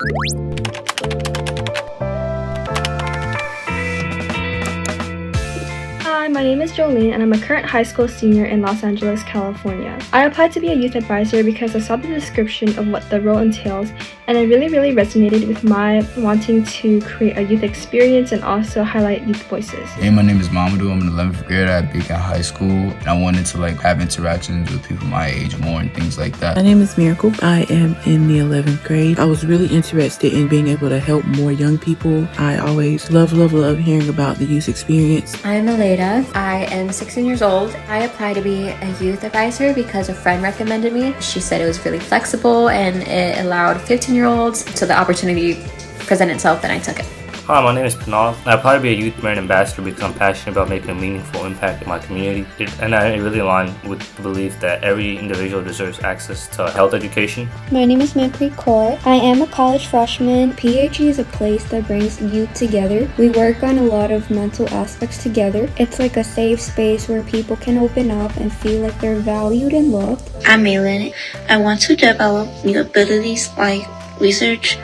Hi, my name is Jolene and I'm a current high school senior in Los Angeles, California. I applied to be a youth advisor because I saw the description of what the role entails and it really resonated with my wanting to create a youth experience and also highlight youth voices. Hey, my name is Mamadou. I'm in 11th grade at Beacon High School. And I wanted to have interactions with people my age more and things like that. My name is Miracle. I am in the 11th grade. I was really interested in being able to help more young people. I always love hearing about the youth experience. I'm Aleda. I am 16 years old. I applied to be a youth advisor because a friend recommended me. She said it was really flexible and it allowed 15-year-olds. So the opportunity presented itself and I took it. Hi, my name is Panal. I applied to be a youth brand ambassador because I'm passionate about making a meaningful impact in my community. And I really align with the belief that every individual deserves access to health education. My name is Manpreet Kaur. I am a college freshman. PHE is a place that brings youth together. We work on a lot of mental aspects together. It's like a safe space where people can open up and feel like they're valued and loved. I'm Maylin. I want to develop new abilities like research,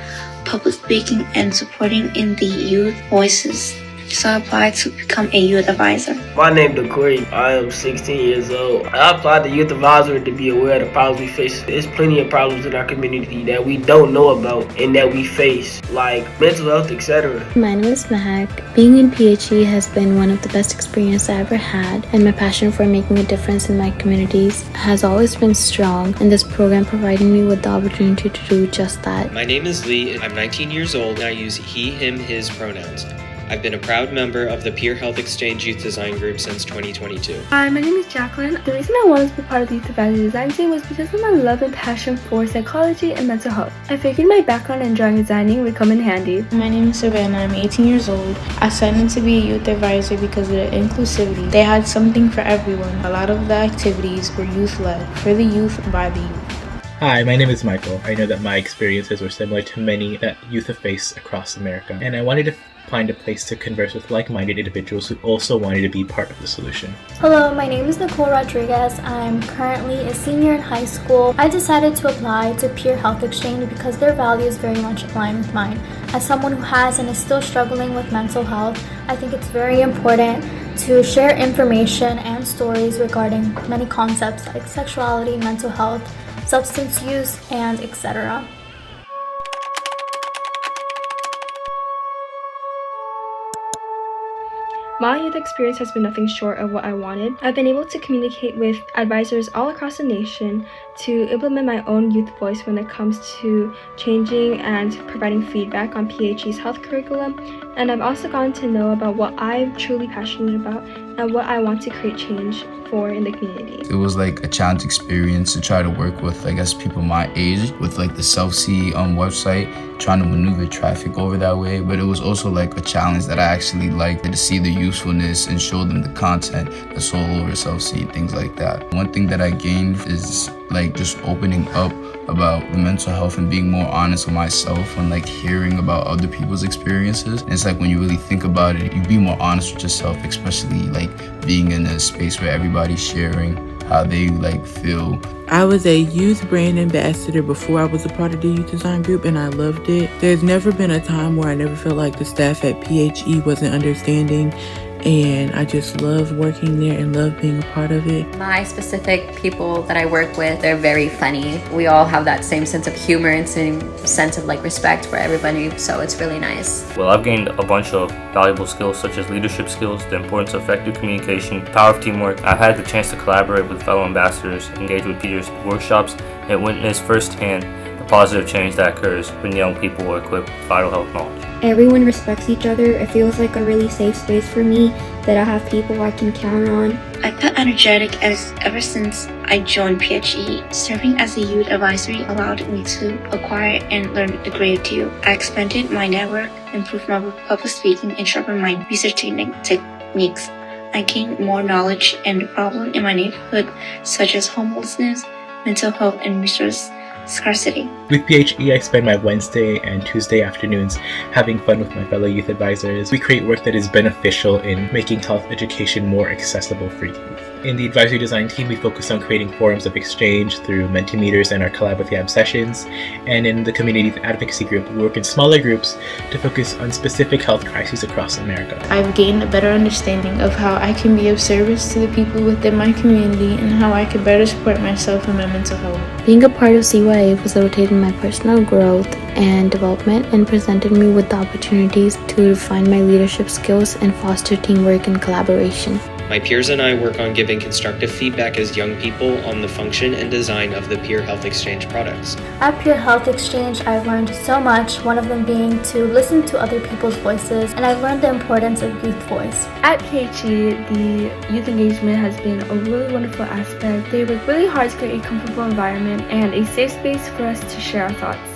public speaking, and supporting in the youth voices. So I applied to become a youth advisor. My name is Corey. I am 16 years old. I applied to youth advisor to be aware of the problems we face. There's plenty of problems in our community that we don't know about and that we face, like mental health, etc. My name is Mahak. Being in PHE has been one of the best experiences I ever had, and my passion for making a difference in my communities has always been strong, and this program provided me with the opportunity to do just that. My name is Lee. I'm 19 years old and I use he, him, his pronouns. I've been a proud member of the Peer Health Exchange Youth Design Group since 2022. Hi, my name is Jacqueline. The reason I wanted to be part of the Youth Advisor Design Team was because of my love and passion for psychology and mental health. I figured my background in drawing and designing would come in handy. My name is Savannah. I'm 18 years old. I signed in to be a youth advisor because of the inclusivity. They had something for everyone. A lot of the activities were youth-led, for the youth, by the youth. Hi, my name is Michael. I know that my experiences were similar to many that youth have faced across America, and I wanted to find a place to converse with like-minded individuals who also wanted to be part of the solution. Hello, my name is Nicole Rodriguez. I'm currently a senior in high school. I decided to apply to Peer Health Exchange because their values very much align with mine. As someone who has and is still struggling with mental health, I think it's very important to share information and stories regarding many concepts like sexuality, mental health, substance use, and etc. My youth experience has been nothing short of what I wanted. I've been able to communicate with advisors all across the nation to implement my own youth voice when it comes to changing and providing feedback on PHE's health curriculum. And I've also gotten to know about what I'm truly passionate about and what I want to create change for in the community. It was like a challenge experience to try to work with, I guess, people my age with like the Self-See website, trying to maneuver traffic over that way. But it was also like a challenge that I actually liked to see the usefulness and show them the content that's all over Self-See, things like that. One thing that I gained is like just opening up about the mental health and being more honest with myself and like hearing about other people's experiences. And it's like when you really think about it, you be more honest with yourself, especially like being in a space where everybody's sharing how they like feel. I was a youth brand ambassador before I was a part of the youth design group, and I loved it. There's never been a time where I never felt like the staff at PHE wasn't understanding, and I just love working there and love being a part of it. My specific people that I work with, they're very funny. We all have that same sense of humor and same sense of like respect for everybody, so it's really nice. Well, I've gained a bunch of valuable skills such as leadership skills, the importance of effective communication, the power of teamwork. I've had the chance to collaborate with fellow ambassadors, engage with peers at workshops, and witness firsthand the positive change that occurs when young people are equipped with vital health knowledge. Everyone respects each other. It feels like a really safe space for me that I have people I can count on. I felt energetic ever since I joined PHE. Serving as a youth advisory allowed me to acquire and learn a great deal. I expanded my network, improved my public speaking, and sharpened my research techniques. I gained more knowledge and the problem in my neighborhood, such as homelessness, mental health, and resource scarcity. With PHE, I spend my Wednesday and Tuesday afternoons having fun with my fellow youth advisors. We create work that is beneficial in making health education more accessible for youth. In the advisory design team, we focus on creating forums of exchange through Mentimeters and our Collab with YAB sessions. And in the community advocacy group, we work in smaller groups to focus on specific health crises across America. I've gained a better understanding of how I can be of service to the people within my community and how I can better support myself in my mental health. Being a part of CYA facilitated my personal growth and development and presented me with the opportunities to refine my leadership skills and foster teamwork and collaboration. My peers and I work on giving constructive feedback as young people on the function and design of the Peer Health Exchange products. At Peer Health Exchange, I've learned so much, one of them being to listen to other people's voices, and I've learned the importance of youth voice. At PHE, the youth engagement has been a really wonderful aspect. They work really hard to create a comfortable environment and a safe space for us to share our thoughts.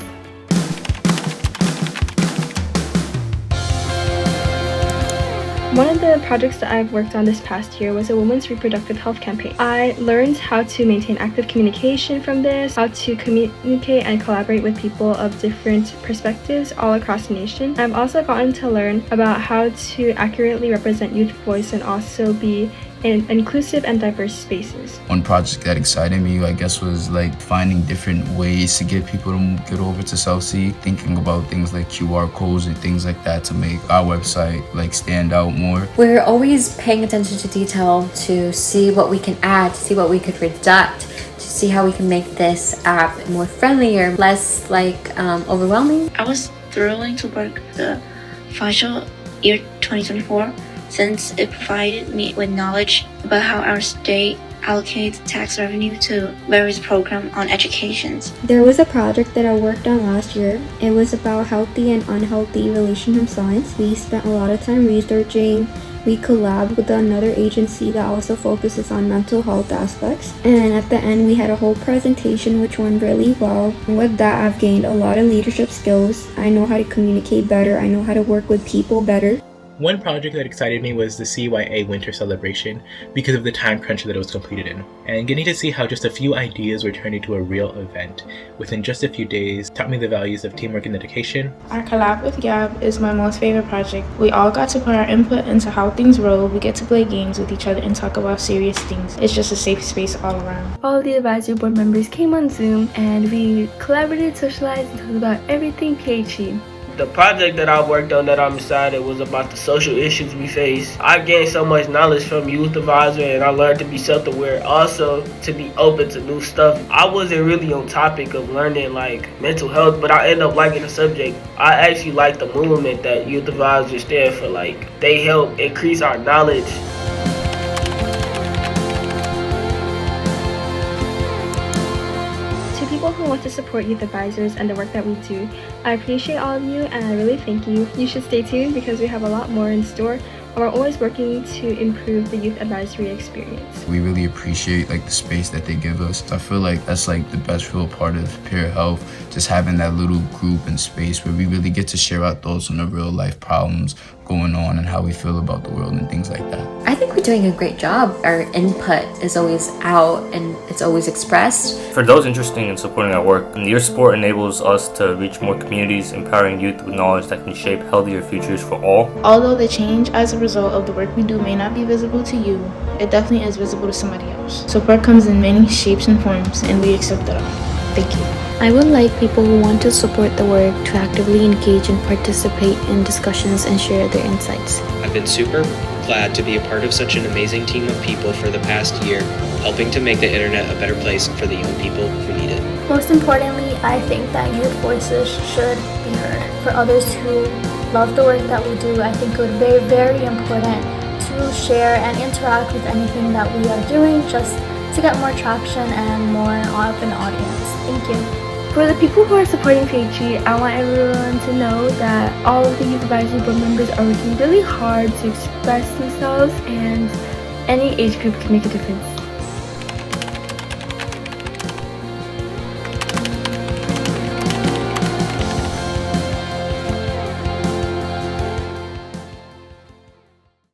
One of the projects that I've worked on this past year was a women's reproductive health campaign. I learned how to maintain active communication from this, how to communicate and collaborate with people of different perspectives all across the nation. I've also gotten to learn about how to accurately represent youth voice and also be in inclusive and diverse spaces. One project that excited me, I guess, was like finding different ways to get people to get over to South Sea, thinking about things like QR codes and things like that to make our website like stand out more. We're always paying attention to detail to see what we can add, to see what we could redact, to see how we can make this app more friendlier, less overwhelming. I was thrilled to work the financial year 2024 since it provided me with knowledge about how our state allocates tax revenue to various programs on education. There was a project that I worked on last year. It was about healthy and unhealthy relationship science. We spent a lot of time researching. We collabed with another agency that also focuses on mental health aspects. And at the end, we had a whole presentation which went really well. And with that, I've gained a lot of leadership skills. I know how to communicate better. I know how to work with people better. One project that excited me was the CYA Winter Celebration because of the time crunch that it was completed in. And getting to see how just a few ideas were turned into a real event within just a few days taught me the values of teamwork and dedication. Our collab with YAB is my most favorite project. We all got to put our input into how things roll. We get to play games with each other and talk about serious things. It's just a safe space all around. All of the advisory board members came on Zoom and we collaborated, socialized, and talked about everything PHE. The project that I worked on that I'm excited was about the social issues we face. I gained so much knowledge from Youth Advisor and I learned to be self-aware, also to be open to new stuff. I wasn't really on topic of learning like mental health, but I ended up liking the subject. I actually like the movement that Youth Advisor stand for. Like, they help increase our knowledge. People who want to support youth advisors and the work that we do, I appreciate all of you and I really thank you. You should stay tuned because we have a lot more in store and we're always working to improve the youth advisory experience. We really appreciate like the space that they give us. I feel like that's like the best real part of Peer Health, just having that little group and space where we really get to share our thoughts on the real life problems going on and how we feel about the world and things like that. I think we're doing a great job. Our input is always out and it's always expressed. For those interested in supporting our work, your support enables us to reach more communities, empowering youth with knowledge that can shape healthier futures for all. Although the change as a result of the work we do may not be visible to you, it definitely is visible to somebody else. Support comes in many shapes and forms and we accept it all. Thank you. I would like people who want to support the work to actively engage and participate in discussions and share their insights. I've been super glad to be a part of such an amazing team of people for the past year, helping to make the internet a better place for the young people who need it. Most importantly, I think that youth voices should be heard. For others who love the work that we do, I think it would be very important to share and interact with anything that we are doing just to get more traction and more of an audience. Thank you. For the people who are supporting PHE, I want everyone to know that all of the youth advisory board members are working really hard to express themselves and any age group can make a difference.